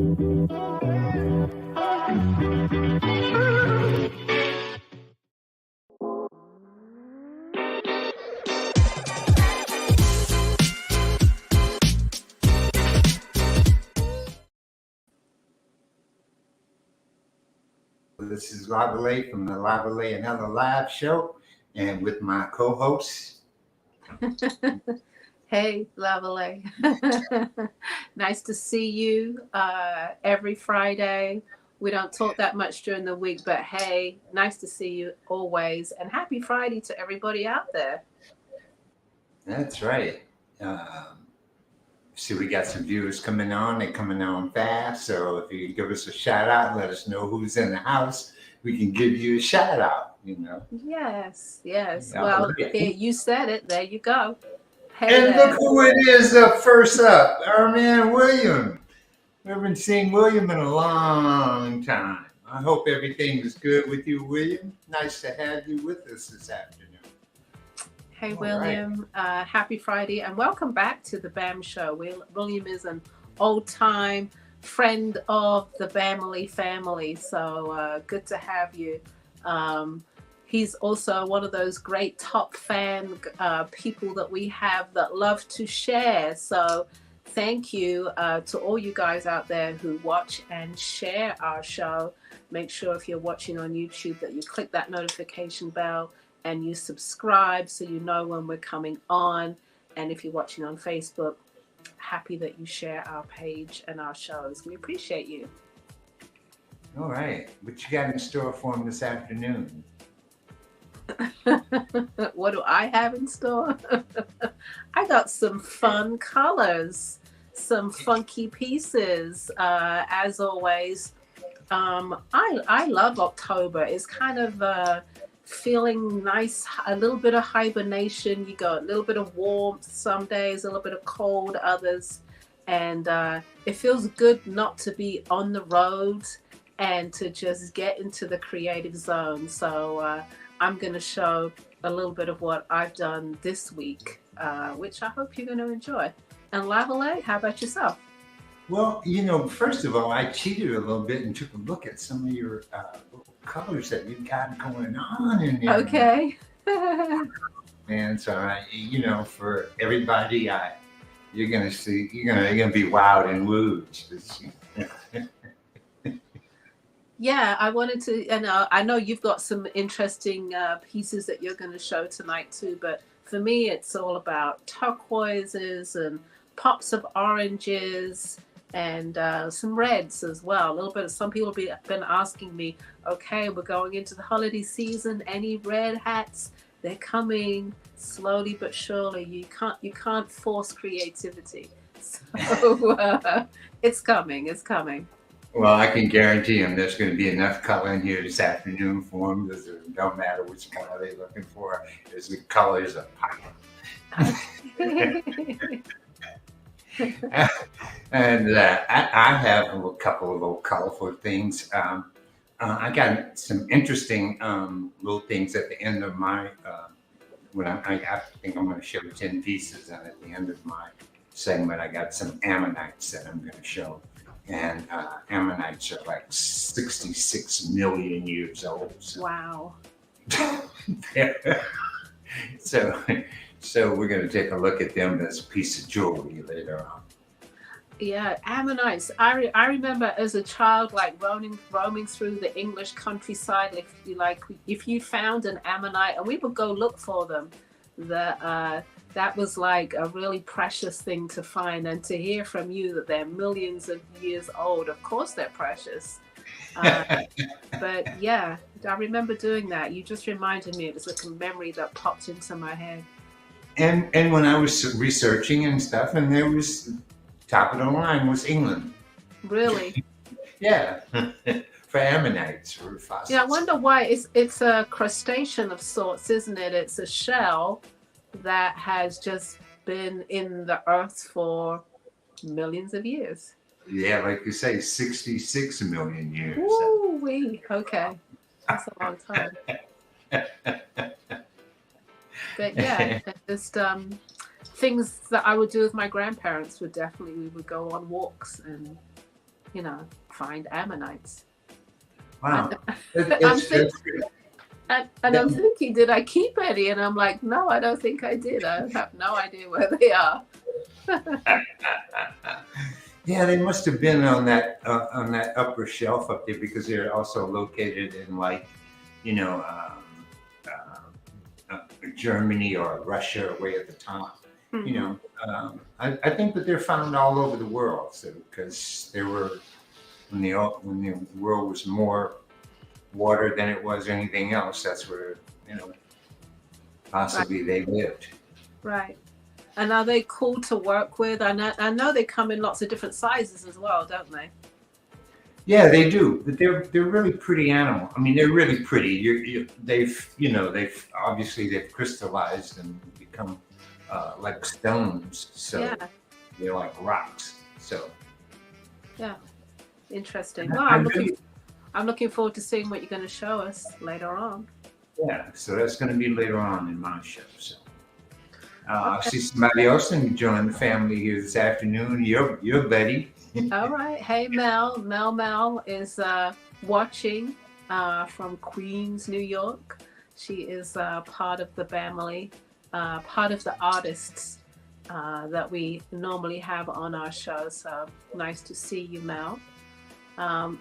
This is Lavalais from the Lavalais and Ella live show, and with my co-host. Hey, Lavalais. Nice to see you every Friday. We don't talk that much during the week, but hey, nice to see you always. And happy Friday to everybody out there. That's right. See, we got some viewers coming on. They're coming on fast. So if you give us a shout out, let us know who's in the house. We can give you a shout out, Yes, yes. Yeah, Well, here, you said it. There you go. Hey and there. look who it is first up, our man William. We haven't seen William in a long time. I hope everything is good with you, William. Nice to have you with us this afternoon. Hey, All William. Happy Friday and welcome back to the BAM Show. William is an old-time friend of the Bamily family, so good to have you. He's also one of those great top fan people that we have that love to share. So thank you to all you guys out there who watch and share our show. Make sure if you're watching on YouTube that you click that notification bell and you subscribe so you know when we're coming on. And if you're watching on Facebook, happy that you share our page and our shows. We appreciate you. All right. What you got in store for him this afternoon? What do I have in store? I got some fun colors, some funky pieces, as always. I love October. It's kind of feeling nice, a little bit of hibernation. You got a little bit of warmth some days, a little bit of cold others. And it feels good not to be on the road and to just get into the creative zone. So I'm going to show a little bit of what I've done this week, which I hope you're going to enjoy. And Lavalais, how about yourself? Well, first of all, I cheated a little bit and took a look at some of your colors that you've got going on in there. Okay. And so, for everybody, you're gonna see, you're gonna be wowed and wooed. Yeah, I wanted to, and I know you've got some interesting pieces that you're going to show tonight too, but for me, it's all about turquoises and pops of oranges and some reds as well. A little bit of, some people have been asking me, okay, we're going into the holiday season, any red hats? They're coming slowly but surely. You can't force creativity. So it's coming. Well, I can guarantee him there's going to be enough color in here this afternoon for him. It don't matter which color they're looking for. There's the colors of popping. And I have a couple of little colorful things. I got some interesting little things at the end of my, I think I'm going to show 10 pieces, and at the end of my segment, I got some ammonites that I'm going to show. And ammonites are like 66 million years old. So. Wow. So we're going to take a look at them as a piece of jewelry later on. Yeah, ammonites. I remember as a child, like roaming through the English countryside. If you found an ammonite, and we would go look for them, that was like a really precious thing to find. And to hear from you that they're millions of years old, of course they're precious. But yeah, I remember doing that. You just reminded me. It was like a memory that popped into my head. And when I was researching and stuff, and there was top of the line was England. Really? Yeah, for ammonites, for fossils. Yeah, I wonder why. It's a crustacean of sorts, isn't it? It's a shell that has just been in the earth for millions of years. Yeah, like you say, 66 million years. Ooh-wee. Okay, that's a long time. But yeah, just things that I would do with my grandparents we would go on walks and find ammonites. Wow. I'm thinking, and I'm thinking, did I keep any? And I'm like, no, I don't think I did. I have no idea where they are. Yeah, they must have been on that upper shelf up there because they're also located in like, you know, Germany or Russia, way at the top. You Mhm. know, I think that they're found all over the world. So because they were when the world was more water than it was anything else, that's where Right, possibly they lived. right. And are they cool to work with? I know they come in lots of different sizes as well, don't they? Yeah, they do, but they're really pretty animal. I mean, they're really pretty. They've obviously they've crystallized and become like stones. So Yeah, they're like rocks. So yeah. Interesting. and Well, I really I'm looking forward to seeing what you're going to show us later on. yeah. So that's going to be later on in my show. So I Okay. see somebody else and join the family here this afternoon. Your Betty. All right. Hey, Mel. Mel is watching from Queens, New York. She is part of the family, part of the artists that we normally have on our show. So nice to see you, Mel. Um,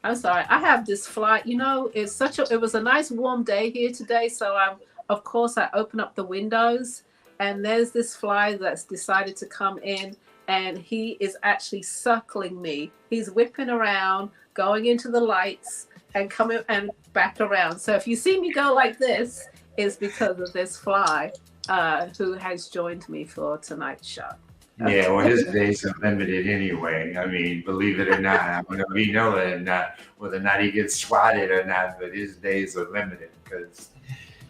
I'm sorry. I have this fly. It was a nice warm day here today. So of course, I open up the windows and there's this fly that's decided to come in and he is actually circling me. He's whipping around, going into the lights and coming and back around. So if you see me go like this, it's because of this fly who has joined me for tonight's show. Yeah, well, his days are limited anyway. I mean, believe it or not, I don't know if you know it or not, whether or not he gets swatted or not, but his days are limited because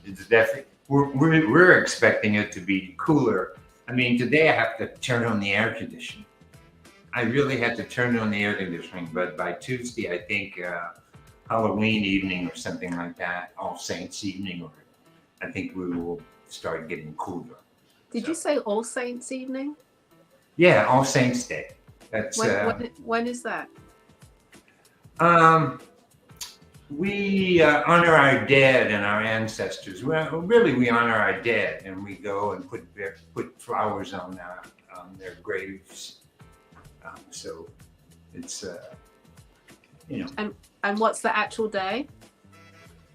it's definitely, we're expecting it to be cooler. I mean, today I have to turn on the air conditioning. I really had to turn on the air conditioning, but by Tuesday, I think Halloween evening or something like that, All Saints evening, or I think we will start getting cooler. Did So, you say All Saints evening? yeah, All Saints Day. That's When is that? um, we honor our dead and our ancestors. Well, really, we honor our dead, and we go and put flowers on their graves. So it's And what's the actual day?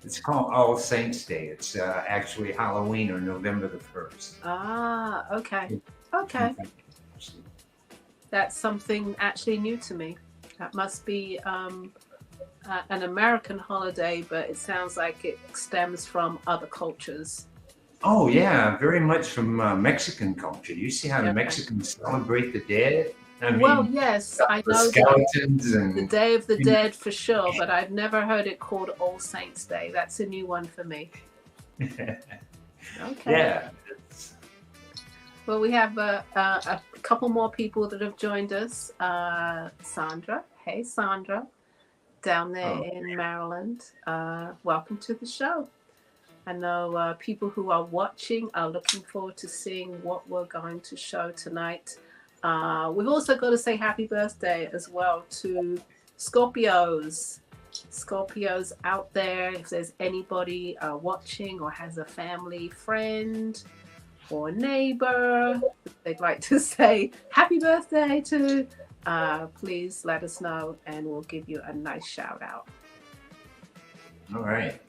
it's called All Saints Day. It's actually Halloween or November the 1st. Ah, okay. Okay. That's something actually new to me. That must be an American holiday, but it sounds like it stems from other cultures. Oh yeah, very much from Mexican culture. You see how the Okay. Mexicans celebrate the dead? I Well, mean, yes, I the know skeletons the and Day of the Dead for sure, but I've never heard it called All Saints Day. That's a new one for me. Okay. yeah. Well, we have a couple more people that have joined us. Sandra. Hey, Sandra. Down there Oh, in Maryland. Welcome to the show. I know people who are watching are looking forward to seeing what we're going to show tonight. We've also got to say happy birthday as well to Scorpios. Scorpios out there, if there's anybody watching or has a family friend or neighbor they'd like to say happy birthday to, please let us know and we'll give you a nice shout out. all right.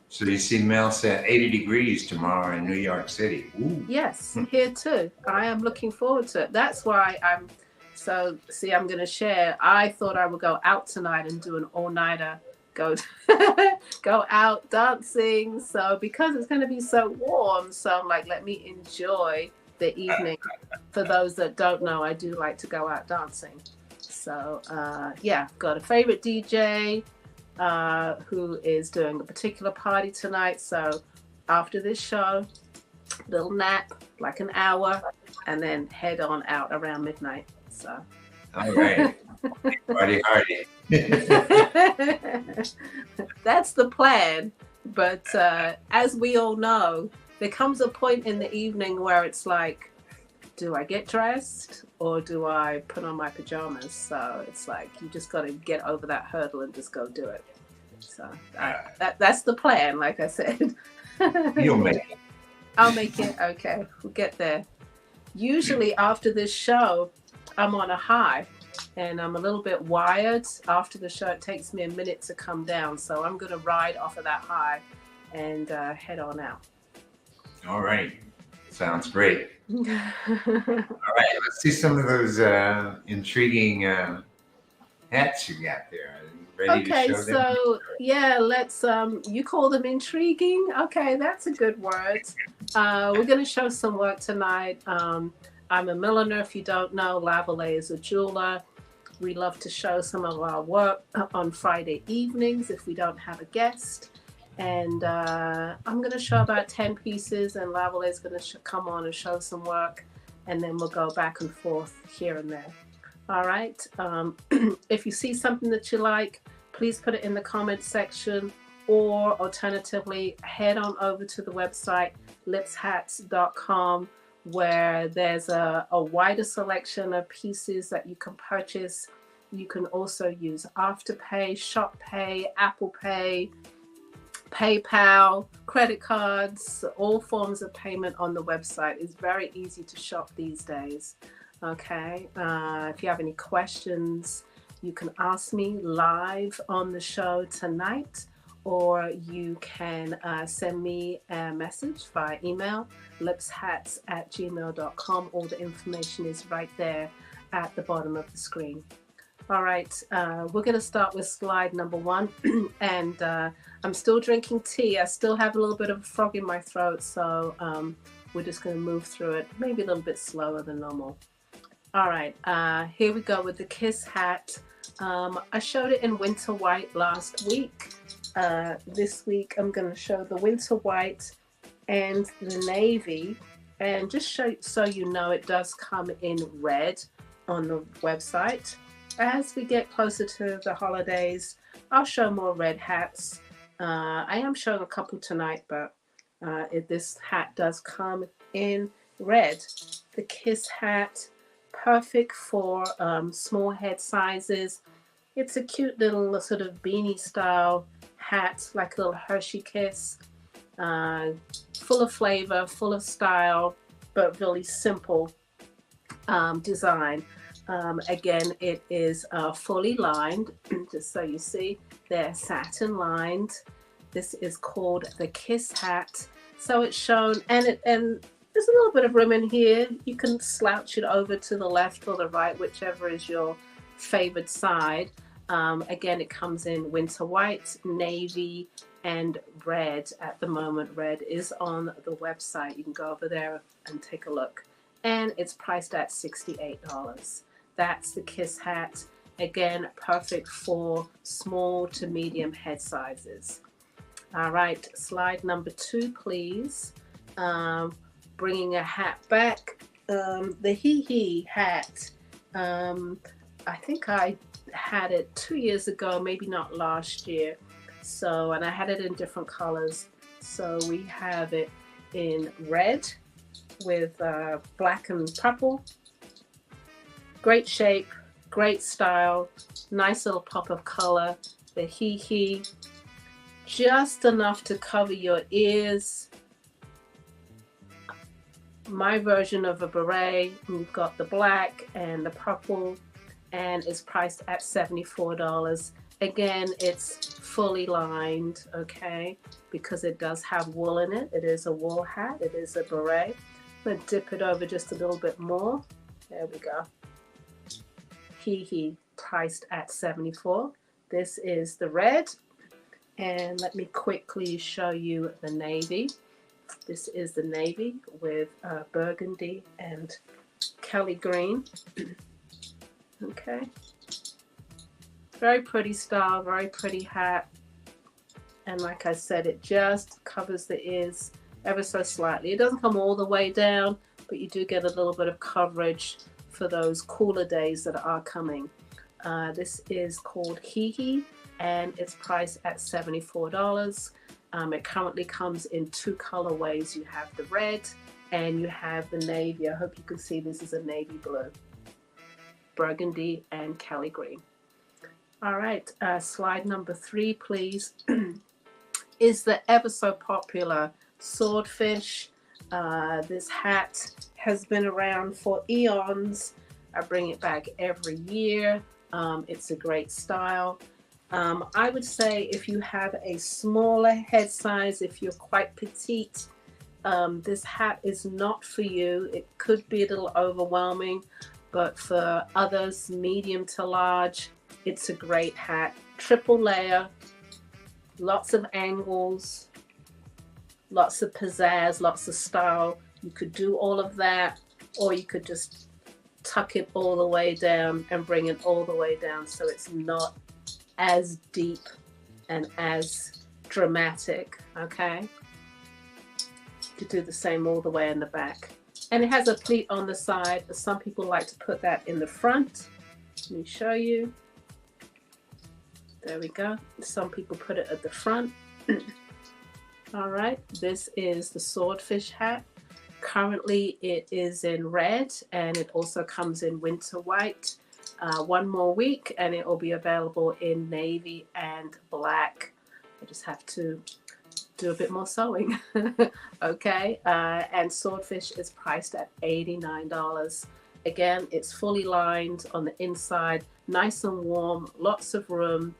So you see Mel said 80 degrees tomorrow in New York City. Ooh. Yes, here too. I am looking forward to it. That's why I'm going to share. I thought I would go out tonight and do an all-nighter, go out dancing. So because it's going to be so warm, so I'm like, let me enjoy the evening. For those that don't know, I do like to go out dancing. So yeah, got a favorite DJ who is doing a particular party tonight. So after this show, little nap, like an hour, and then head on out around midnight. So All right. Party hardy. that's the plan. But as we all know, there comes a point in the evening where it's like, do I get dressed or do I put on my pajamas? So it's like you just got to get over that hurdle and just go do it. So that's the plan, like I said. You'll make it. I'll make it. Okay, we'll get there. Usually after this show, I'm on a high and I'm a little bit wired. After the show, it takes me a minute to come down. So I'm going to ride off of that high and head on out. All right. Sounds great. All right. Let's see some of those intriguing hats you got there. Are you ready to show them? So yeah, let's you call them intriguing. Okay, that's a good word. We're going to show some work tonight. I'm a milliner. If you don't know, Lavalais is a jeweler. We love to show some of our work on Friday evenings if we don't have a guest. And I'm going to show about 10 pieces, and Lavalais is going to come on and show some work, and then we'll go back and forth here and there. All right. If you see something that you like, please put it in the comment section, or alternatively, head on over to the website lipshats.com, where there's a wider selection of pieces that you can purchase. You can also use Afterpay, Shop Pay, Apple Pay, PayPal, credit cards, all forms of payment on the website. It's very easy to shop these days. Okay, if you have any questions, you can ask me live on the show tonight, or you can send me a message via email, lipshats@gmail.com. All the information is right there at the bottom of the screen. All right, we're going to start with slide number 1, and I'm still drinking tea. I still have a little bit of a frog in my throat, so we're just going to move through it, maybe a little bit slower than normal. All right, here we go with the Kiss hat. I showed it in winter white last week. This week I'm going to show the winter white and the navy, and just so you know, it does come in red on the website. As we get closer to the holidays, I'll show more red hats. I am showing a couple tonight, but this hat does come in red. The Kiss hat, perfect for small head sizes. It's a cute little sort of beanie style hat, like a little Hershey Kiss. Full of flavor, full of style, but really simple design. Again, it is fully lined, just so you see. They're satin lined. This is called the Kiss hat. So it's shown, and there's a little bit of room in here. You can slouch it over to the left or the right, whichever is your favored side. Again, it comes in winter white, navy, and red. At the moment, red is on the website. You can go over there and take a look. And it's priced at $68. That's the Kiss hat. Again, perfect for small to medium head sizes. All right, slide number 2, please. Bringing a hat back. The Hee Hee hat. I think I had it 2 years ago, maybe not last year. So, and I had it in different colors. So we have it in red with black and purple. Great shape, great style, nice little pop of color. The Hee Hee, just enough to cover your ears. My version of a beret, we've got the black and the purple, and it's priced at $74. Again, it's fully lined, okay, because it does have wool in it. It is a wool hat, it is a beret. I'm gonna dip it over just a little bit more. There we go. Hee Hee, priced at $74. This is the red, and let me quickly show you the navy. This is the navy with burgundy and Kelly green. Okay. Very pretty style, very pretty hat. And like I said, it just covers the ears ever so slightly. It doesn't come all the way down, but you do get a little bit of coverage for those cooler days that are coming. This is called Hee Hee, and it's priced at $74. It currently comes in 2 colorways. You have the red and you have the navy. I hope you can see this is a navy blue, burgundy, and Kelly green. All right, slide number 3, please, is the ever so popular swordfish. This hat has been around for eons. I bring it back every year. It's a great style. I would say if you have a smaller head size, if you're quite petite, this hat is not for you. It could be a little overwhelming, but for others, medium to large, it's a great hat. Triple layer, lots of angles, lots of pizzazz, lots of style. You could do all of that, or you could just tuck it all the way down and bring it all the way down so it's not as deep and as dramatic, okay? You could do the same all the way in the back. And it has a pleat on the side, but some people like to put that in the front. Let me show you. There we go. Some people put it at the front. All right, this is the swordfish hat. Currently it is in red, and it also comes in winter white. One more week and it will be available in navy and black. I just have to do a bit more sewing. Okay, and swordfish is priced at $89. Again, it's fully lined on the inside, nice and warm, lots of room,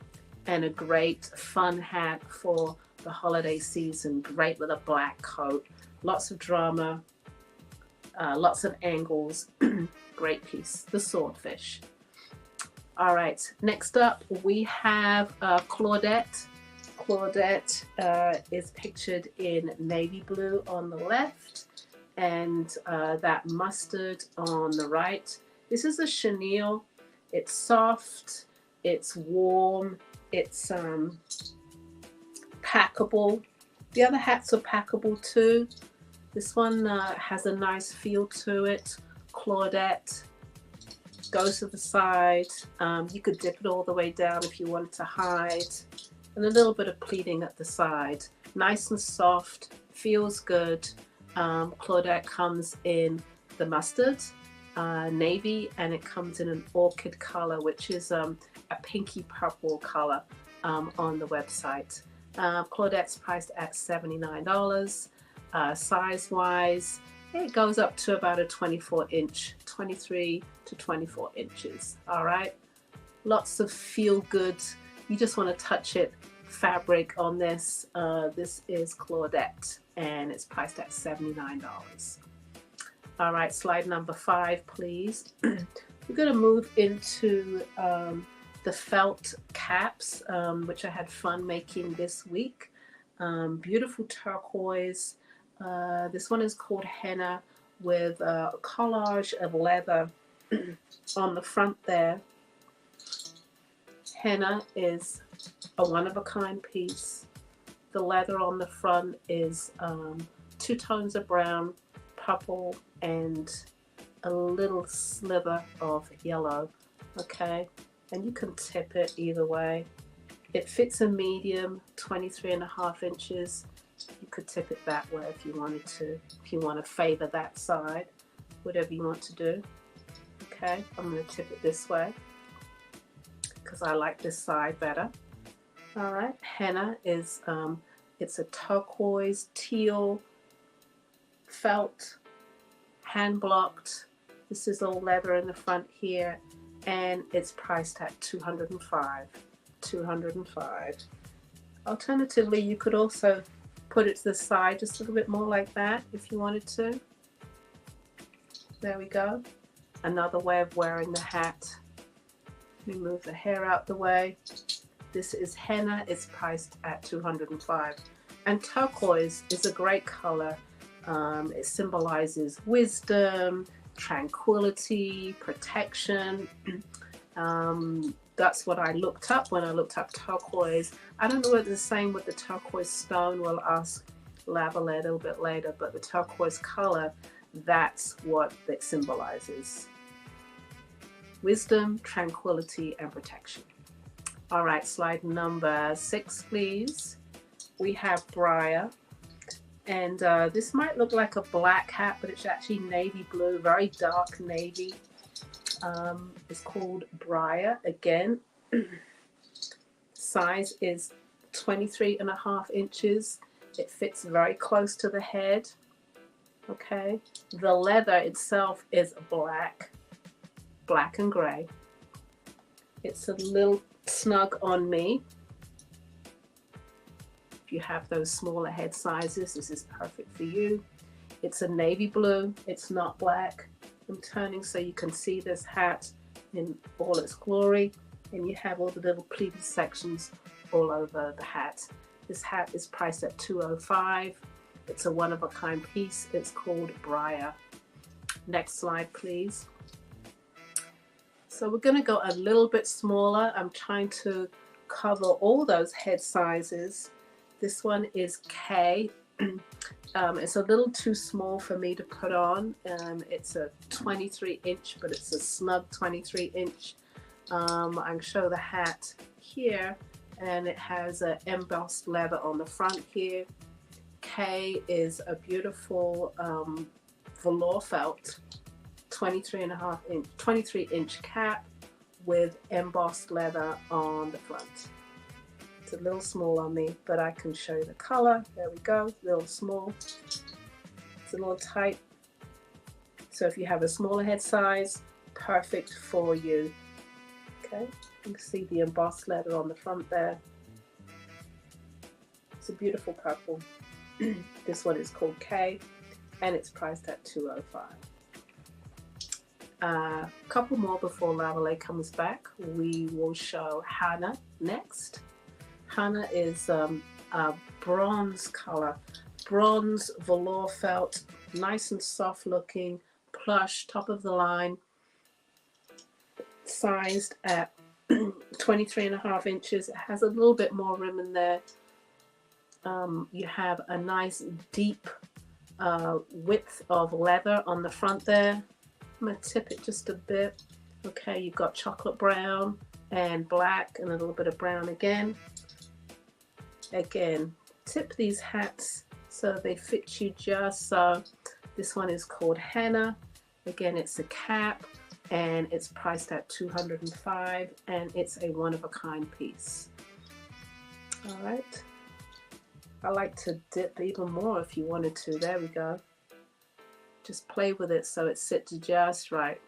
and a great fun hat for the holiday season. Great with a black coat, lots of drama, lots of angles. Great piece, the swordfish. All right, next up we have Claudette. Claudette is pictured in navy blue on the left and that mustard on the right. This is a chenille. It's soft, it's warm, it's packable. The other hats are packable too. This one has a nice feel to it. Claudette goes to the side. You could dip it all the way down if you wanted to hide. And a little bit of pleating at the side. Nice and soft, feels good. Claudette comes in the mustard, navy, and it comes in an orchid color, which is a pinky purple color on the website. Claudette's priced at $79. Size-wise, it goes up to about a 24-inch, 23 to 24 inches. All right, lots of feel-good. You just want to touch it fabric on this. This is Claudette, and it's priced at $79. All right, slide number 5, please. We're going to move into the felt caps, which I had fun making this week. Beautiful turquoise. This one is called henna, with a collage of leather on the front there. Henna is a one-of-a-kind piece. The leather on the front is 2 tones of brown, purple, and a little sliver of yellow. Okay, and you can tip it either way. It fits a medium, 23.5 inches. You could tip it that way if you wanted to, if you want to favor that side, whatever you want to do. Okay, I'm going to tip it this way because I like this side better. All right, henna is, it's a turquoise teal felt, hand blocked. This is all leather in the front here, and it's priced at $205. $205. Alternatively, you could also put it to the side just a little bit more like that if you wanted to. There we go. Another way of wearing the hat. Let me move the hair out the way. This is henna. It's priced at $205. And turquoise is a great color. It symbolizes wisdom, tranquility, protection. That's what I looked up when I looked up turquoise. I don't know whether it's the same with the turquoise stone. We'll ask Lavalais a little bit later, but the turquoise color, that's what it symbolizes. Wisdom, tranquility, and protection. All right, slide number 6, please. We have Briar. And this might look like a black hat, but it's actually navy blue, very dark navy. It's called Briar. Again, size is 23.5 inches. It fits very close to the head. Okay, the leather itself is black and gray. It's a little snug on me. If you have those smaller head sizes, this is perfect for you. It's a navy blue, it's not black. I'm turning so you can see this hat in all its glory, and you have all the little pleated sections all over the hat. This hat is priced at $205. It's a one-of-a-kind piece. It's called Briar. Next slide, please. So we're going to go a little bit smaller. I'm trying to cover all those head sizes. This one is K. It's a little too small for me to put on. It's a 23-inch, but it's a snug 23-inch. I can show the hat here, and it has an embossed leather on the front here. K is a beautiful velour felt 23-inch cap with embossed leather on the front. It's a little small on me, but I can show you the color. There we go, a little small. It's a little tight. So if you have a smaller head size, perfect for you. Okay, you can see the embossed leather on the front there. It's a beautiful purple. This one is called K, and it's priced at $205. A couple more before Lavalais comes back. We will show Hannah next. Hannah is a bronze color, bronze velour felt, nice and soft looking, plush, top of the line, sized at 23.5 inches. It has a little bit more rim in there. You have a nice deep width of leather on the front there. I'm going to tip it just a bit. Okay, you've got chocolate brown and black and a little bit of brown again. Again, tip these hats so they fit you just so. This one is called Henna. Again, it's a cap and it's priced at $205, and it's a one-of-a-kind piece. All right. I like to dip even more if you wanted to. There we go. Just play with it so it sits just right.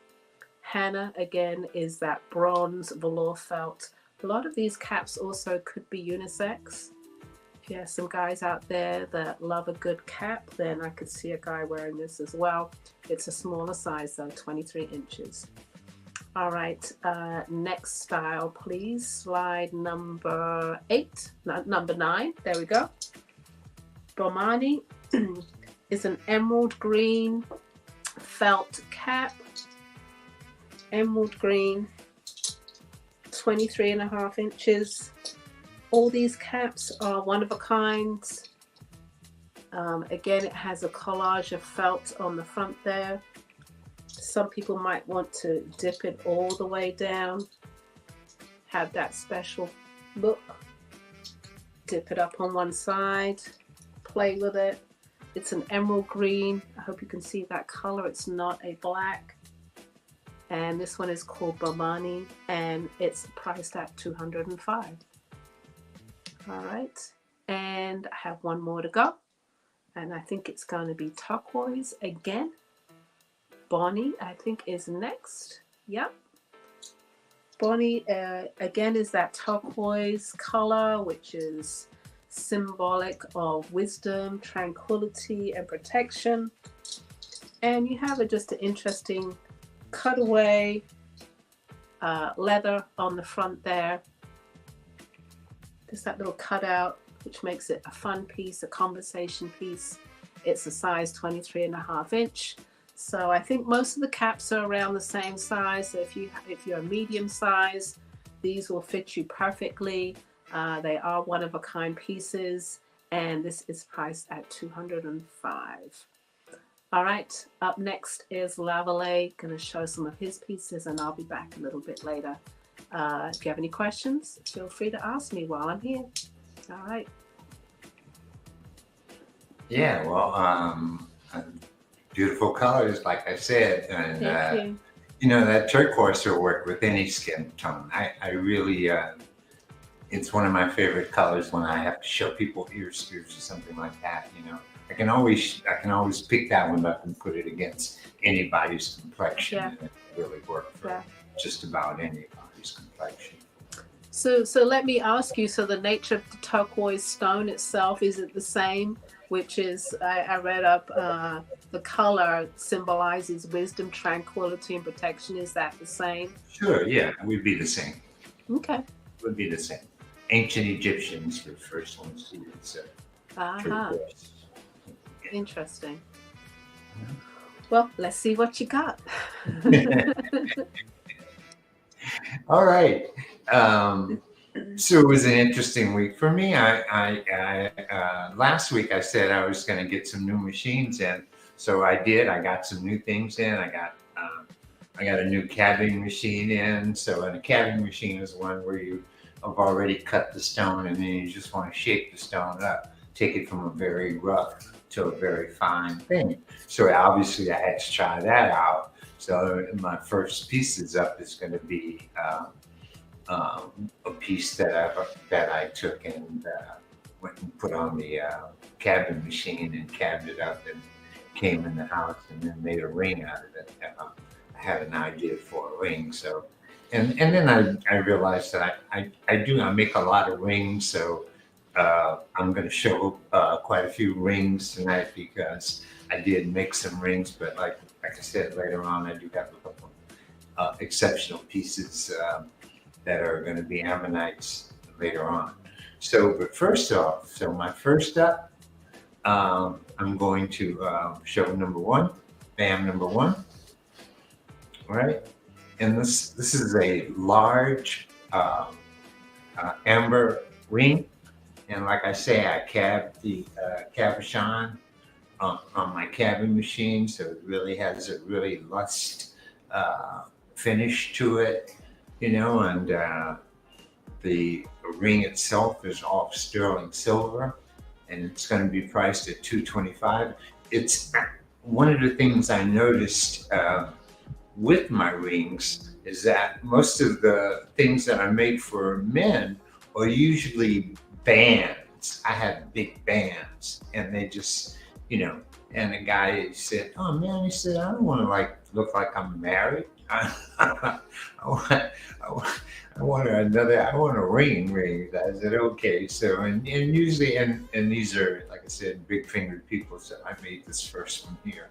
Hannah, again, is that bronze velour felt. A lot of these caps also could be unisex. If you have some guys out there that love a good cap, then I could see a guy wearing this as well. It's a smaller size though, 23 inches. All right, next style, please. Slide number 8, number 9, there we go. Bomani is an emerald green felt cap. Emerald green, 23.5 inches. All these caps are one of a kind. Again, it has a collage of felt on the front there. Some people might want to dip it all the way down, have that special look. Dip it up on one side, play with it. It's an emerald green. I hope you can see that color. It's not a black. And this one is called Bomani, and it's priced at $205. All right, and I have one more to go, and I think it's going to be turquoise again. Bonnie, I think, is next. Yep. Bonnie, again, is that turquoise color, which is symbolic of wisdom, tranquility, and protection. And you have just an interesting cutaway leather on the front there. Just that little cutout, which makes it a fun piece, a conversation piece. It's a size 23.5 inch. So I think most of the caps are around the same size. So if you're a medium size, these will fit you perfectly. They are one-of-a-kind pieces, and this is priced at $205. All right, up next is Lavalais. Going to show some of his pieces, and I'll be back a little bit later. If you have any questions, feel free to ask me while I'm here. All right. Yeah, well, beautiful colors, like I said, and Thank you. that turquoise will work with any skin tone. I really, it's one of my favorite colors when I have to show people ears or something like that. I can always pick that one up and put it against anybody's complexion, Yeah, and it really work for yeah. just about anybody's complexion. So let me ask you. So the nature of the turquoise stone itself, is it the same? Which is, I read up, the color symbolizes wisdom, tranquility, and protection. Is that the same? Sure, yeah, it would be the same. Okay. Would be the same. Ancient Egyptians were the first ones to use Uh-huh. turquoise. Interesting. Well, let's see what you got. All right. So it was an interesting week for me. Last week I said I was going to get some new machines in, so I did. I got some new things in. I got a new cabbing machine in. So, and a cabbing machine is one where you have already cut the stone, and then you just want to shape the stone up, take it from a very rough to a very fine thing. So obviously I had to try that out. So my first pieces up is going to be a piece that I took and went and put on the cabin machine and cabbed it up and came in the house and then made a ring out of it. I had an idea for a ring, so and then I realized that I make a lot of rings, so I'm going to show quite a few rings tonight because I did make some rings, but like I said later on, I do have a couple exceptional pieces that are going to be ammonites later on. So, but first off, so my first up, I'm going to show number one, bam, number one, all right? And this is a large amber ring. And like I say, I cabbed the cabochon on my cabbing machine, so it really has a really lush finish to it, and the ring itself is all sterling silver, and it's going to be priced at $225. It's one of the things I noticed with my rings is that most of the things that I make for men are usually bands. I have big bands, and they just, and the guy said, "Oh man," he said, "I don't want to look like I'm married. I want, I want a ring. I said, okay. So, and usually, and these are, like I said, big fingered people. So I made this first one here.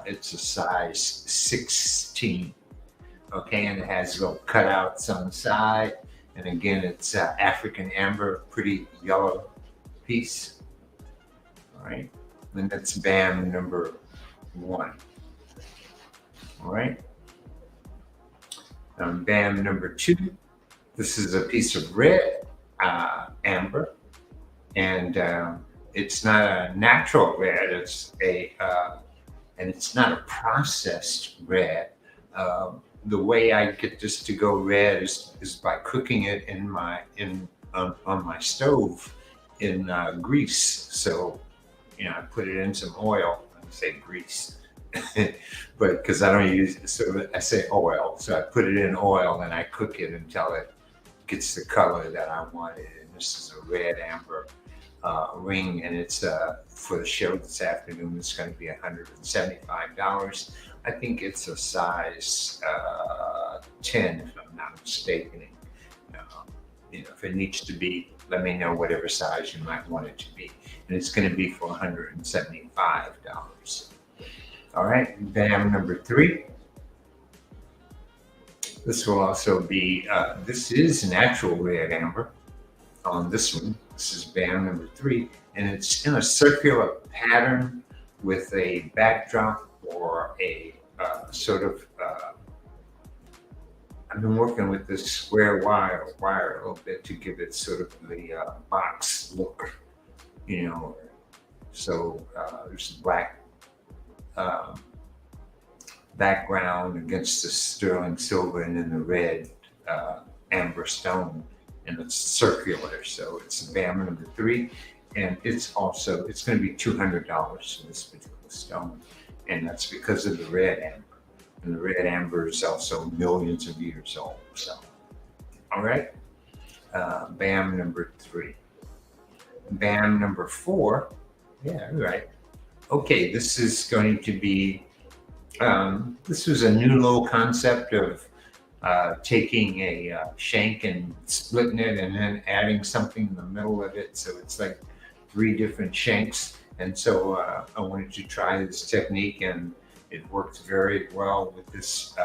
It's a size 16. Okay. And it has little cutouts on the side. And again, it's African amber, pretty yellow piece. All right. And that's BAM number one. All right. BAM number two. This is a piece of red amber, and it's not a natural red. And it's not a processed red. The way I get this to go red is by cooking it on my stove in grease. So, I put it in some oil. I say grease. But because I don't use, so I say oil. So I put it in oil and I cook it until it gets the color that I wanted. And this is a red amber ring, and it's for the show this afternoon. It's going to be $175. I think it's a size 10, if I'm not mistaken. If it needs to be, let me know whatever size you might want it to be. And it's going to be for $175. All right, BAM number three. This will also be, this is natural red amber on this one. This is BAM number three, and it's in a circular pattern with a backdrop or a sort of, I've been working with this square wire a little bit to give it sort of the box look, So there's black background against the sterling silver and then the red amber stone, and it's circular. So it's BAM number three. and it's going to be $200 for this particular stone, and that's because of the red amber. And the red amber is also millions of years old. So, all right, BAM number 3. BAM number 4. Yeah, right. Okay, this is going to be. This was a new little concept of taking a shank and splitting it and then adding something in the middle of it. So it's like 3 different shanks. And so I wanted to try this technique, and it works very well with this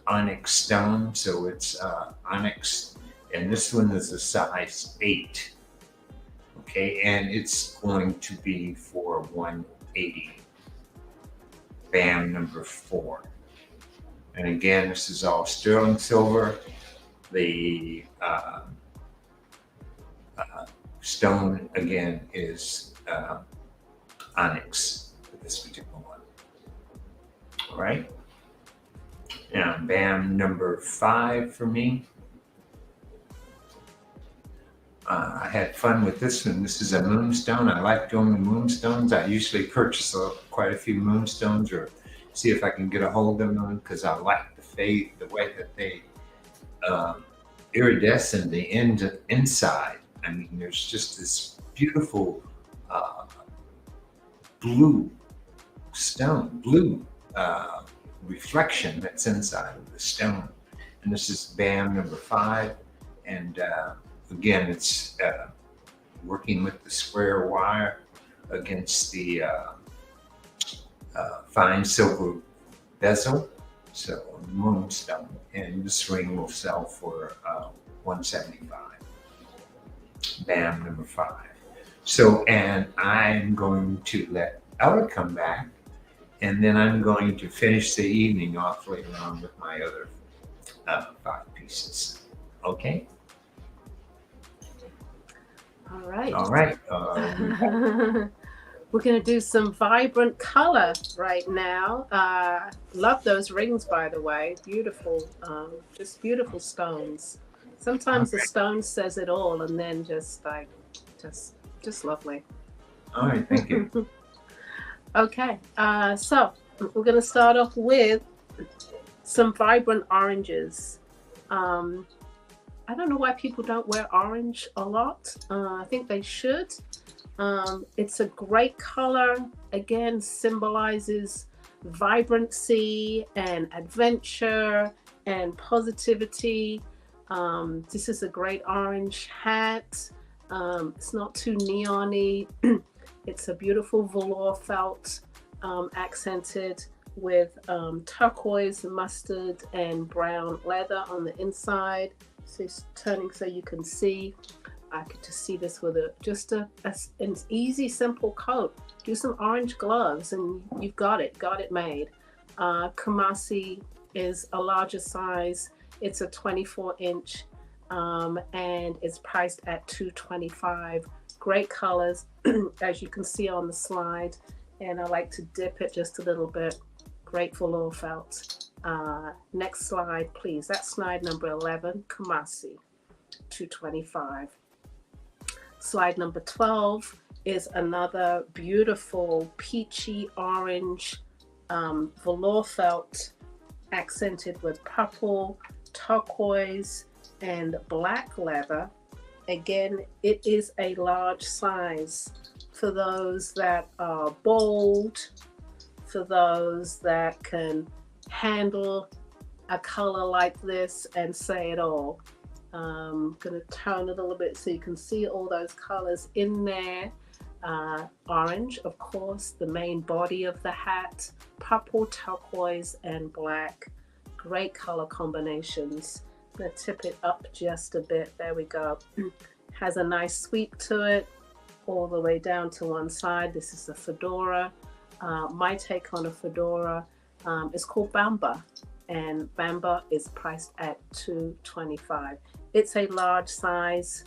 onyx stone. So it's onyx, and this one is a size 8. Okay, and it's going to be for 180. BAM number 4. And again, this is all sterling silver. The stone again is onyx for this particular one. All right. Now, BAM number 5 for me. I had fun with this one. This is a moonstone. I like doing the moonstones. I usually purchase quite a few moonstones, or see if I can get a hold of them, because I like the way that they iridescent the inside. I mean, there's just this beautiful blue reflection that's inside of the stone. And this is BAM number 5. And again, it's working with the square wire against the fine silver bezel, so moonstone, and this ring will sell for $175. BAM number 5. So, and I'm going to let Ella come back, and then I'm going to finish the evening off later on with my other 5 pieces. Okay. All right. All right. We're going to do some vibrant color right now. Love those rings, by the way. Beautiful, just beautiful stones. Sometimes the stone says it all, and then just lovely. All right, thank you. Okay, so we're going to start off with some vibrant oranges. I don't know why people don't wear orange a lot. I think they should. It's a great color. Again, symbolizes vibrancy and adventure and positivity. This is a great orange hat. It's not too neon-y. It's a beautiful velour felt, accented with turquoise, mustard, and brown leather on the inside. So it's turning so you can see. I could just see this with an easy, simple coat. Do some orange gloves and you've got it made. Kumasi is a larger size. It's a 24-inch and it's priced at $225. Great colors, as you can see on the slide. And I like to dip it just a little bit. Great velour felt. Next slide, please. That's slide number 11, Kumasi, $225. Slide number 12 is another beautiful peachy orange velour felt, accented with purple, turquoise, and black leather. Again, it is a large size for those that are bold, for those that can handle a color like this and say it all. I'm going to turn it a little bit so you can see all those colors in there. Orange, of course, the main body of the hat, purple, turquoise, and black. Great color combinations. I'm going to tip it up just a bit. There we go. Has a nice sweep to it all the way down to one side. This is a fedora. My take on a fedora is called Bamba, and Bamba is priced at $225. It's a large size,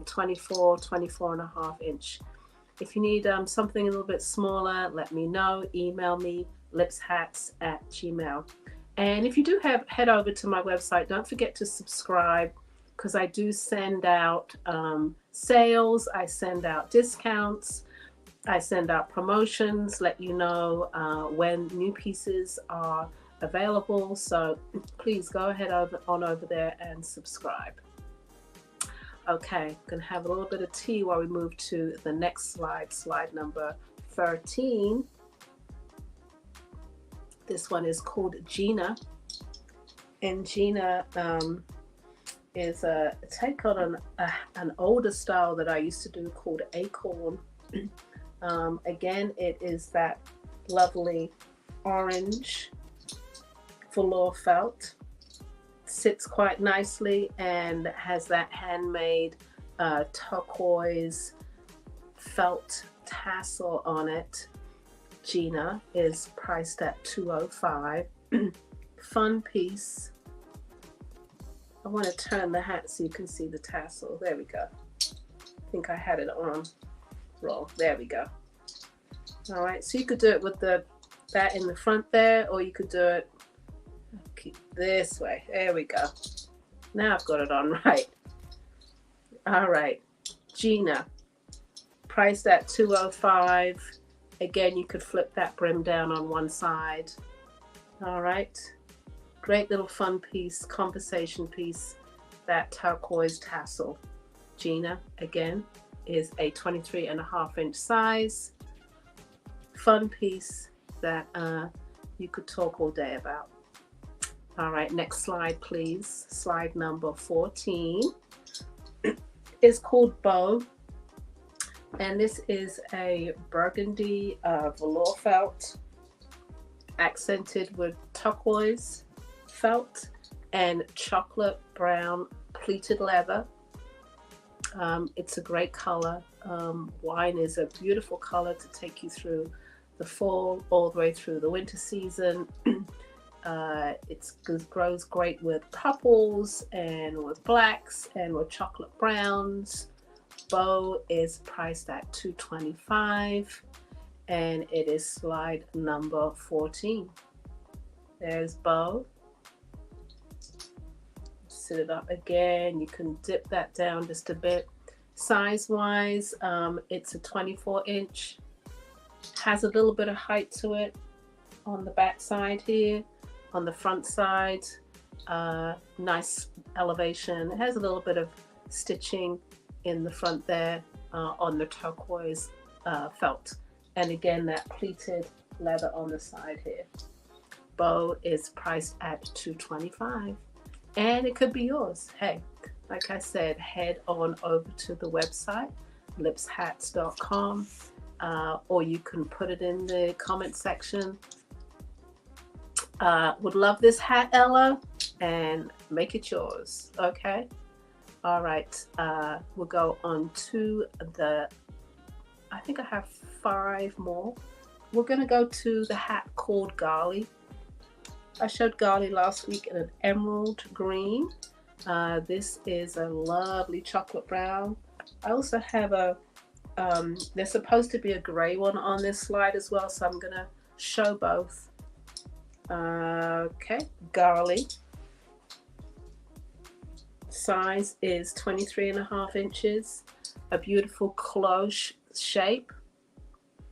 24 and a half inch. If you need something a little bit smaller, let me know. Email me, lipshats@gmail.com. And if you do head over to my website, don't forget to subscribe, because I do send out sales, I send out discounts, I send out promotions, let you know when new pieces are available. So please go ahead over there and subscribe. Okay, I'm gonna have a little bit of tea while we move to the next slide, slide number 13. This one is called Gina, and Gina is a take on an older style that I used to do called Acorn. Again, it is that lovely orange velour felt. Sits quite nicely and has that handmade turquoise felt tassel on it. Gina is priced at $205. Fun piece. I want to turn the hat so you can see the tassel. There we go. I think I had it on roll. There we go. All right, so you could do it with that in the front there, or you could do it this way. There we go. Now I've got it on right. All right, Gina, priced at $205. Again, you could flip that brim down on one side. All right, great little fun piece, conversation piece, that turquoise tassel. Gina, again, is a 23.5-inch size. Fun piece that you could talk all day about. All right, next slide, please. Slide number 14 is called Bow, and this is a burgundy velour felt, accented with turquoise felt and chocolate brown pleated leather. It's a great color. Wine is a beautiful color to take you through the fall all the way through the winter season. It grows great with purples and with blacks and with chocolate browns. Bow is priced at $225, and it is slide number 14. There's Bow. Sit it up again. You can dip that down just a bit. Size wise, it's a 24-inch. Has a little bit of height to it on the back side here. On the front side, nice elevation. It has a little bit of stitching in the front there on the turquoise felt. And again, that pleated leather on the side here. Bow is priced at $225, and it could be yours. Hey, like I said, head on over to the website, lipshats.com, or you can put it in the comment section. Would love this hat, Ella, and make it yours. Okay. All right. We'll go on to I think I have 5 more. We're going to go to the hat called Garly. I showed Garly last week in an emerald green. This is a lovely chocolate brown. I also have there's supposed to be a gray one on this slide as well, so I'm going to show both. Okay, Garly. Size is 23.5 inches. A beautiful cloche shape.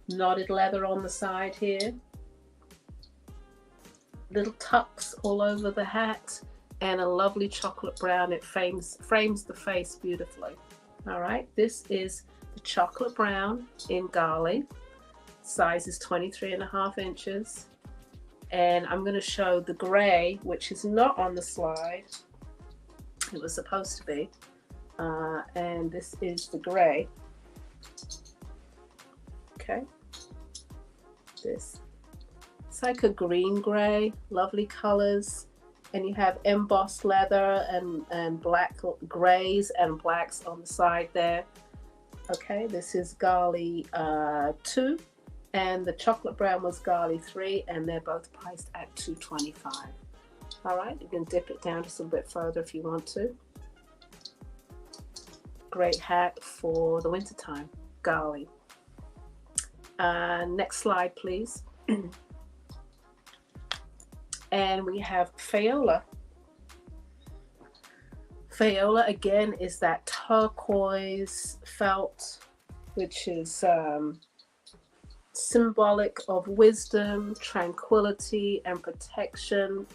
Knotted leather on the side here. Little tucks all over the hat, and a lovely chocolate brown. It frames the face beautifully. All right, this is the chocolate brown in Garly. Size is 23.5 inches. And I'm going to show the gray, which is not on the slide. It was supposed to be. And this is the gray. Okay. It's like a green gray, lovely colors. And you have embossed leather and black grays and blacks on the side there. Okay, this is Garly 2. And the chocolate brown was Garly 3, and they're both priced at $225. All right, you can dip it down just a bit further if you want to. Great hat for the winter time, Garly. Next slide, please. And we have Fayola. Fayola again is that turquoise felt, which is symbolic of wisdom, tranquility, and protection,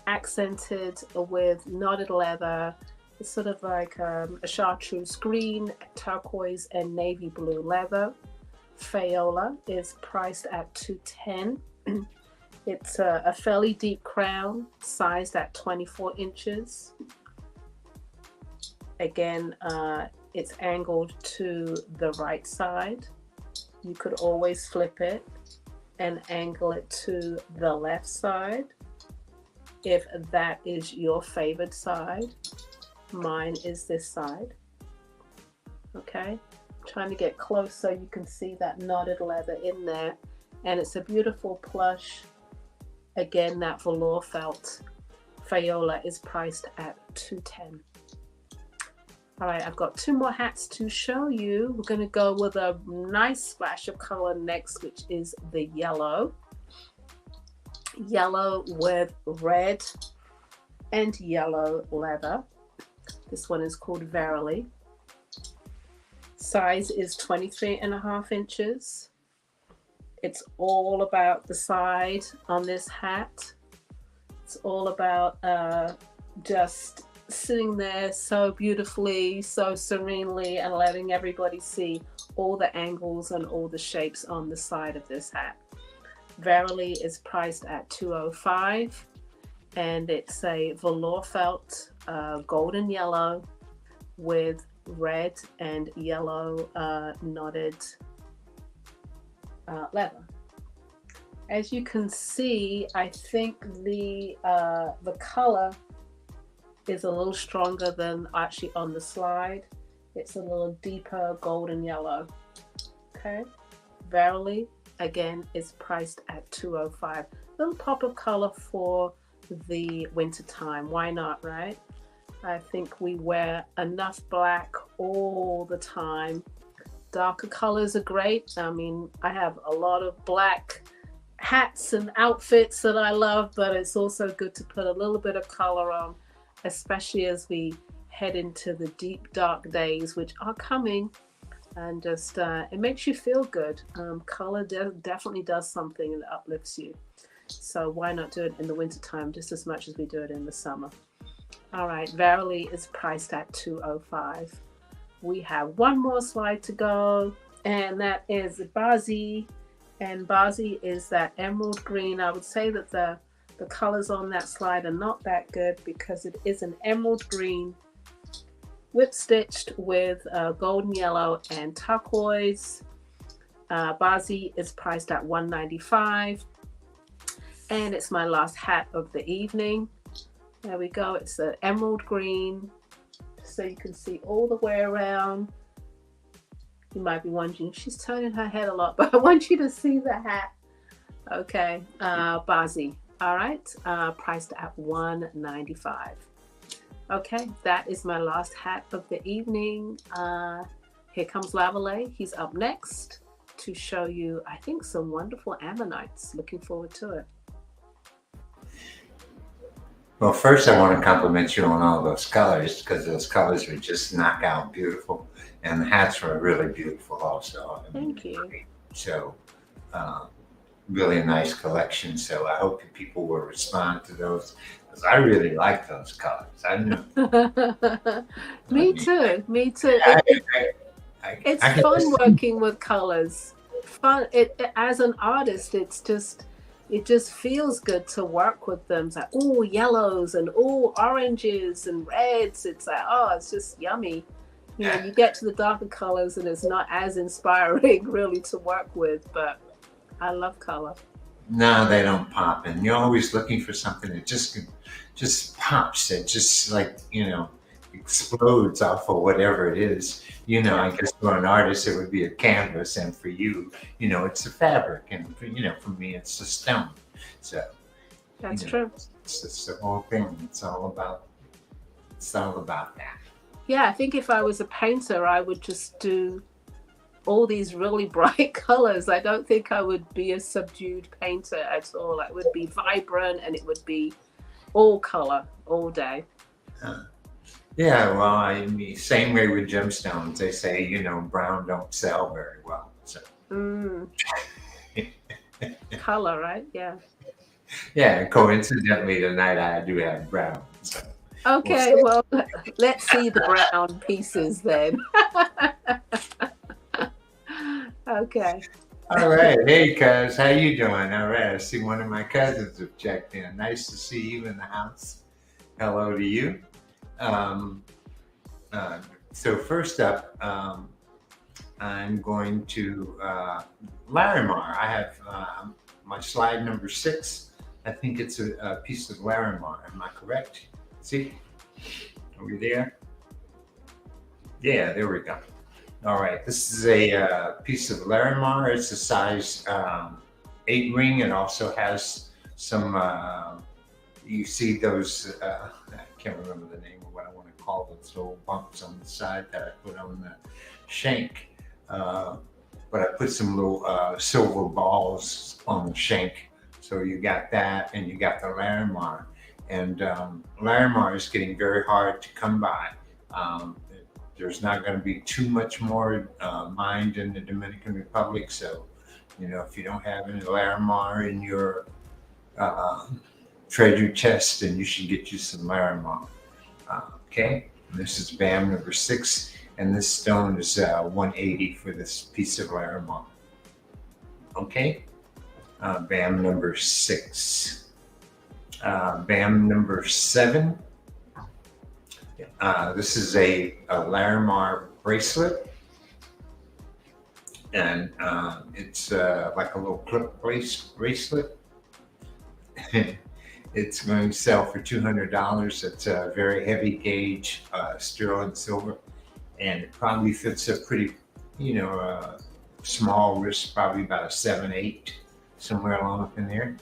accented with knotted leather. It's sort of like a chartreuse green, turquoise, and navy blue leather. Fayola is priced at $210. It's a fairly deep crown, sized at 24 inches. Again, it's angled to the right side. You could always flip it and angle it to the left side if that is your favored side. Mine is this side. Okay, trying to get close so you can see that knotted leather in there. And it's a beautiful plush. Again, that velour felt. Fayola is priced at $210. All right, I've got two more hats to show you. We're going to go with a nice splash of color next, which is the yellow. Yellow with red and yellow leather. This one is called Verily. Size is 23.5 inches. It's all about the side on this hat. It's all about just sitting there so beautifully, so serenely, and letting everybody see all the angles and all the shapes on the side of this hat. Verily is priced at $205, and it's a velour felt golden yellow with red and yellow knotted leather. As you can see, I think the color is a little stronger than actually on the slide. It's a little deeper golden yellow. Okay, Verily again is priced at $205. Little pop of color for the winter time. Why not, right? I think we wear enough black all the time. Darker colors are great. I mean, I have a lot of black hats and outfits that I love, but it's also good to put a little bit of color on, especially as we head into the deep dark days, which are coming. And just it makes you feel good. Color definitely does something that uplifts you. So why not do it in the winter time just as much as we do it in the summer? All right, Verily is priced at $205. We have one more slide to go, and that is Bazi. And Bazi is that emerald green. I would say that the colors on that slide are not that good because it is an emerald green whip stitched with golden yellow and turquoise. Bazi is priced at $195, and it's my last hat of the evening. There we go. It's an emerald green, so you can see all the way around. You might be wondering, she's turning her head a lot, but I want you to see the hat. Okay, Bazi. All right, priced at $195. Okay, that is my last hat of the evening. Here comes Lavalais. He's up next to show you, I think, some wonderful ammonites. Looking forward to it. Well, first I want to compliment you on all those colors, because those colors are just knockout beautiful, and the hats were really beautiful also. Thank you. Great. So, really nice collection. So I hope people will respond to those, because I really like those colors. I know. Me too. Me too. It's I fun working with colors. Fun. As an artist, it just feels good to work with them. It's like, oh, yellows and oh, oranges and reds. It's like, oh, it's just yummy. You know, you get to the darker colors and it's not as inspiring really to work with, but I love color. No, they don't pop, and you're always looking for something that just pops. It just, like, explodes off of whatever it is. I guess for an artist it would be a canvas, and for you, it's a fabric, and for me it's a stone. So that's true. It's the whole thing. It's all about that. Yeah, I think if I was a painter, I would just do all these really bright colors. I don't think I would be a subdued painter at all. It would be vibrant, and it would be all color all day. Yeah, well, I mean, same way with gemstones. They say, brown don't sell very well. So, Mm, color, right? Yeah. yeah, coincidentally, tonight I do have brown. So, we'll see. Okay, well, let's see the brown pieces then. Okay. All right. Hey, cuz, how you doing? All right. I see one of my cousins have checked in. Nice to see you in the house. Hello to you. Um, uh, so first up, I'm going to Larimar. I have my slide number 6. I think it's a piece of Larimar. Am I correct? See? Are we there? Yeah, there we go. All right. This is a piece of Larimar. It's a size 8 ring. It also has some, you see those, I can't remember the name of what I want to call those little bumps on the side that I put on the shank. But I put some little silver balls on the shank. So you got that, and you got the Larimar. And Larimar is getting very hard to come by. Um, there's not going to be too much more mined in the Dominican Republic. So, if you don't have any Larimar in your treasure chest, then you should get you some Larimar. Okay, this is BAM number 6. And this stone is 180 for this piece of Larimar. Okay, BAM number 6. BAM number 7. This is a Larimar bracelet, and it's like a little clip bracelet. It's going to sell for $200. It's a very heavy gauge sterling silver. And it probably fits a pretty, small wrist, probably about a 7/8, somewhere along up in there.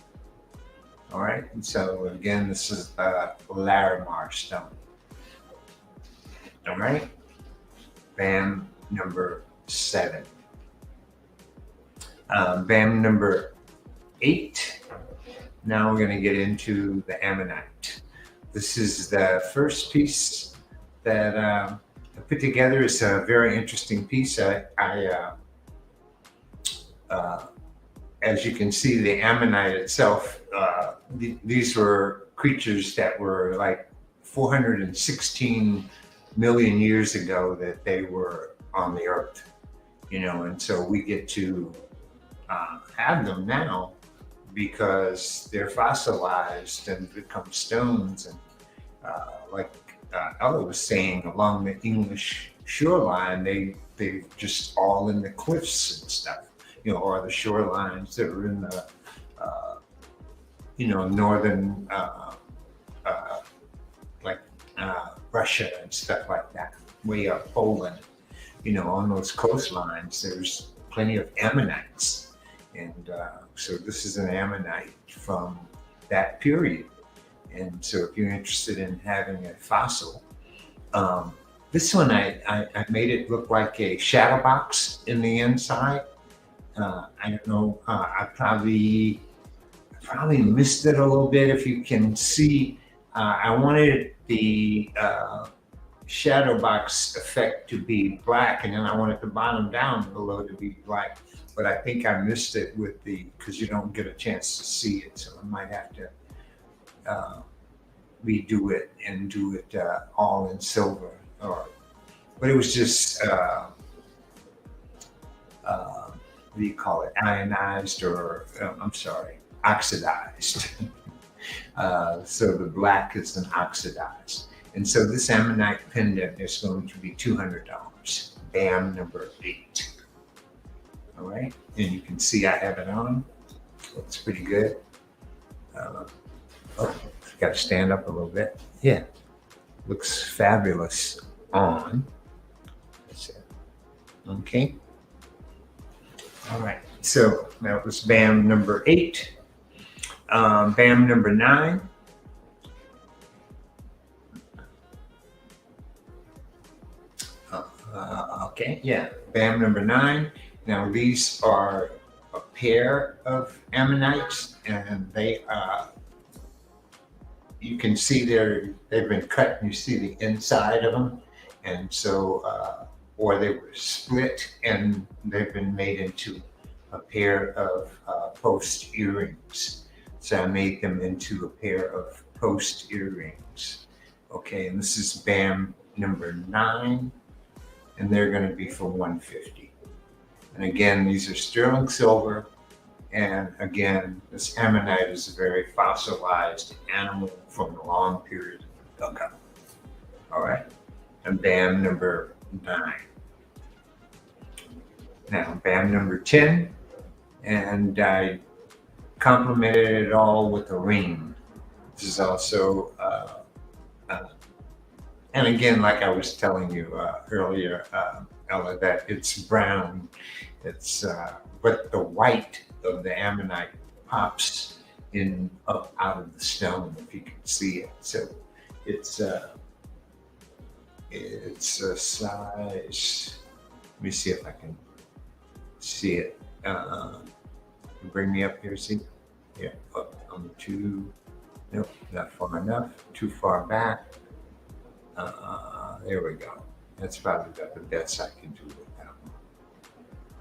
All right. And so again, this is Larimar stone. All right. BAM number 7. BAM number 8. Now we're going to get into the ammonite. This is the first piece that I put together. It's a very interesting piece. As you can see, the ammonite itself, these were creatures that were like 416 million years ago that they were on the earth, and so we get to have them now because they're fossilized and become stones. And like Ella was saying, along the English shoreline, they just all in the cliffs and stuff, or the shorelines that are in the northern like Russia and stuff like that, way up Poland. On those coastlines, there's plenty of ammonites, and so this is an ammonite from that period. And so if you're interested in having a fossil, this one I made it look like a shadow box in the inside. I don't know, I probably missed it a little bit. If you can see, I wanted the shadow box effect to be black, and then I wanted the bottom down below to be black. But I think I missed it because you don't get a chance to see it, so I might have to redo it and do it all in silver. But it was just what do you call it? Ionized, or I'm sorry, oxidized. So the black is an oxidized. And so this ammonite pendant is going to be $200. BAM number 8. All right, and you can see I have it on. Looks pretty good. Got to stand up a little bit. Yeah, looks fabulous on. That's it. Okay. All right, so that was BAM number 8. BAM number 9. Okay, yeah, BAM number 9. Now these are a pair of ammonites, and they you can see they've been cut and you see the inside of them. And so, or they were split and they've been made into a pair of post earrings. So I made them into a pair of post earrings. Okay, and this is BAM number 9, and they're going to be for $150. And again, these are sterling silver. And again, this ammonite is a very fossilized animal from a long period ago. All right, and BAM number 9. Now, BAM number 10, and I complemented it all with a ring. This is also, and again, like I was telling you earlier, Ella, that it's brown. It's but the white of the ammonite pops in up out of the stone, if you can see it. So it's a size. Let me see if I can see it. Bring me up here. See? Yeah. Up on two. Nope, not far enough. Too far back. There we go. That's probably about the best I can do with that one.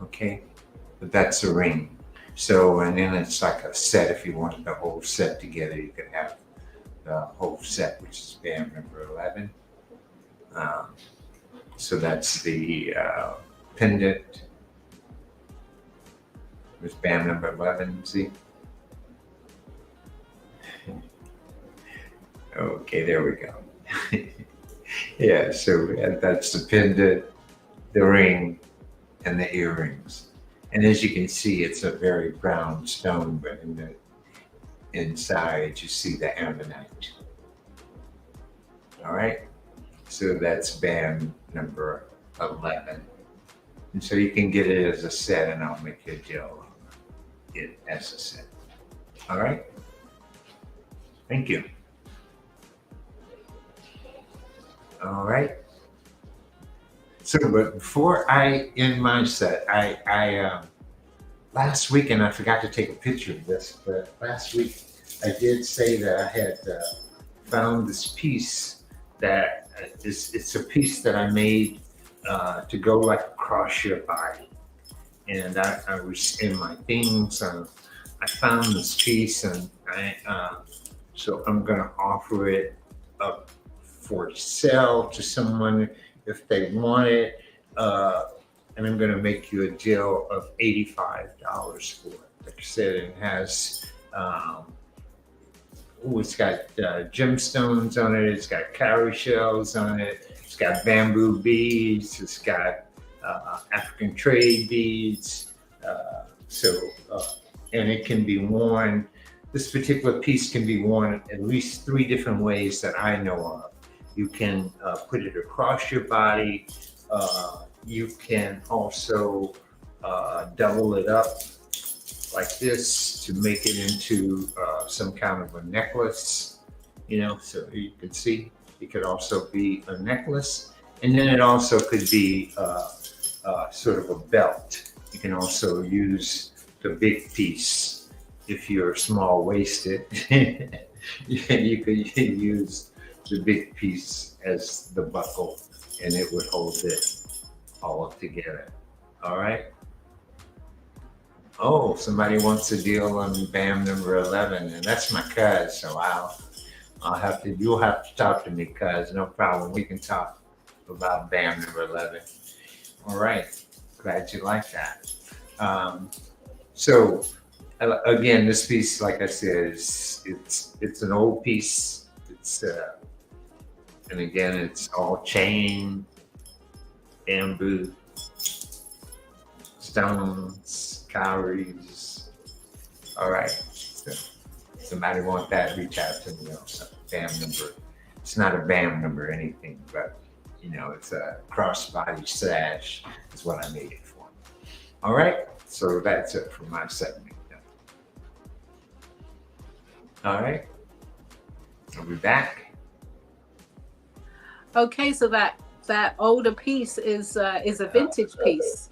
Okay, but that's a ring. So, and then it's like a set. If you wanted the whole set together, you could have the whole set, which is BAM number 11. So that's the pendant. There's BAM number 11. See? Okay, there we go. Yeah, so that's the pendant, the ring, and the earrings. And as you can see, it's a very brown stone, but in the inside, you see the ammonite. All right, so that's BAM number 11. And so you can get it as a set, and I'll make you a deal on it as a set. All right, thank you. All right. So, but before I end my set, I last week, and I forgot to take a picture of this, but last week I did say that I had found this piece that it's a piece that I made to go like across your body. And I was in my things, and I found this piece, and so I'm going to offer it up for sale to someone if they want it, and I'm going to make you a deal of $85 for it. Like I said, it has, it's got gemstones on it, it's got cowrie shells on it, it's got bamboo beads, it's got African trade beads, and it can be worn. This particular piece can be worn at least 3 different ways that I know of. You can put it across your body. You can also double it up like this to make it into some kind of a necklace, so you can see it could also be a necklace. And then it also could be sort of a belt. You can also use the big piece if you're small waisted. You could use the big piece as the buckle, and it would hold it all together. All right. Oh, somebody wants a deal on BAM number 11, and that's my cuz. So you'll have to talk to me, cuz. No problem. We can talk about BAM number 11. All right. Glad you like that. So again, this piece, like I said, it's an old piece. And again, it's all chain, bamboo, stones, cowries. All right. So somebody want that, reach out to me also. BAM number. It's not a BAM number or anything, but it's a crossbody sash is what I made it for. All right. So that's it for my segment. All right. I'll be back. Okay, so that older piece is a vintage piece.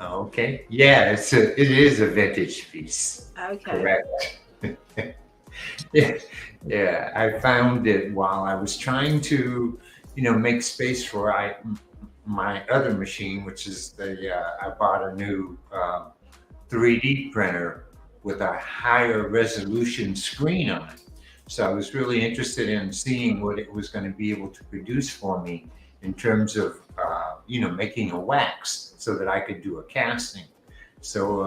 Okay, yeah, it is a vintage piece. Okay, correct. Yeah, yeah. I found it while I was trying to, make space for my other machine, which is I bought a new 3D printer with a higher resolution screen on it. So I was really interested in seeing what it was going to be able to produce for me in terms of, making a wax so that I could do a casting. So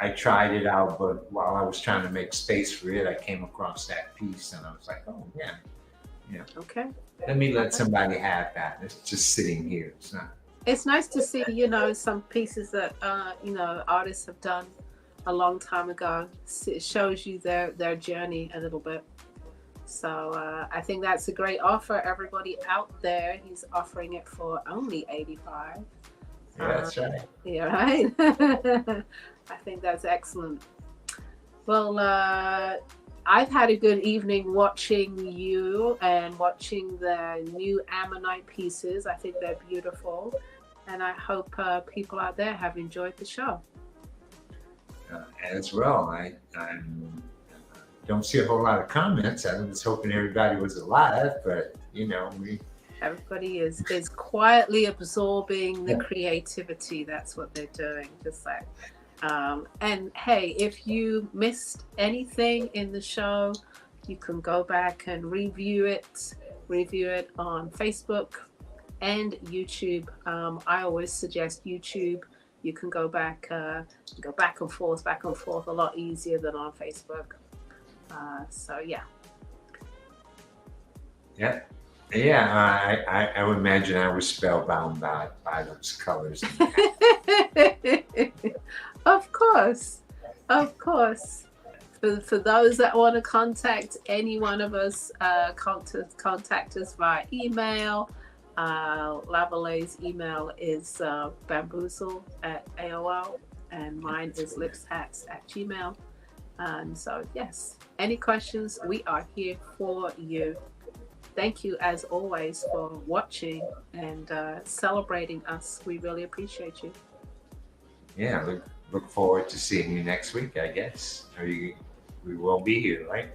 I tried it out, but while I was trying to make space for it, I came across that piece and I was like, oh, yeah, Okay. let me let somebody have that. It's just sitting here. It's not. It's nice to see, some pieces that artists have done a long time ago. It shows you their journey a little bit. So I think that's a great offer. Everybody out there, he's offering it for only $85. Yeah, that's right. Yeah, right. I think that's excellent. Well, I've had a good evening watching you and watching the new Ammonite pieces. I think they're beautiful, and I hope people out there have enjoyed the show. As well, I don't see a whole lot of comments. I was hoping everybody was alive, but Everybody is quietly absorbing the creativity. That's what they're doing. Just like, and hey, if you missed anything in the show, you can go back and review it on Facebook and YouTube. I always suggest YouTube. You can go back and forth a lot easier than on Facebook. So yeah. Yeah, I would imagine I was spellbound by those colors. Of course. For those that want to contact any one of us, contact us via email. Lavalais' email is bamboozle@AOL, and mine is lipshats@gmail. And so, yes, any questions, we are here for you. Thank you, as always, for watching and celebrating us. We really appreciate you. Yeah, look forward to seeing you next week, I guess. We will be here, right?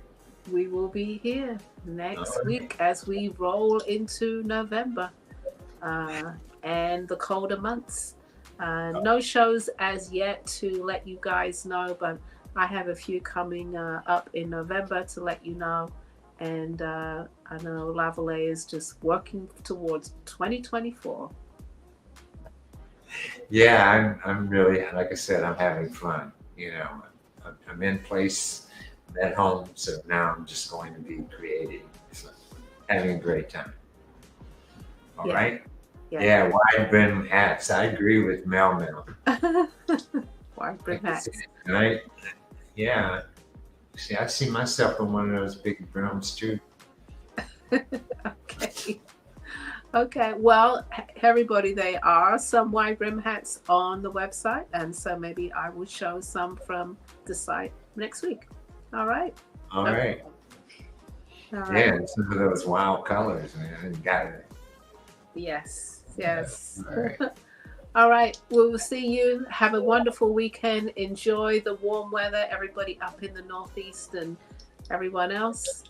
We will be here next week as we roll into November and the colder months. No shows as yet to let you guys know, but I have a few coming up in November to let you know. And I know Lavalais is just working towards 2024. Yeah, I'm really, like I said, I'm having fun. I'm in place, I'm at home, so now I'm just going to be creating, so having a great time. All right. Yeah, wide brim hats. I agree with Mel. Wide brim hats. Right? Yeah. See, I see myself in one of those big brims too. Okay. Well, everybody, there are some wide brim hats on the website, and so maybe I will show some from the site next week. All right. All right. Yeah, some of those wild colors, man. You got it. Yes. All right. All right. We will see you. Have a wonderful weekend. Enjoy the warm weather. Everybody up in the Northeast and everyone else,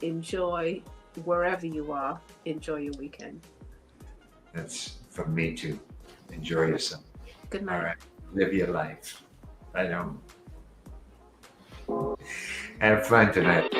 enjoy wherever you are. Enjoy your weekend. That's from me too. Enjoy yourself. Good night. All right. Live your life. Have fun tonight.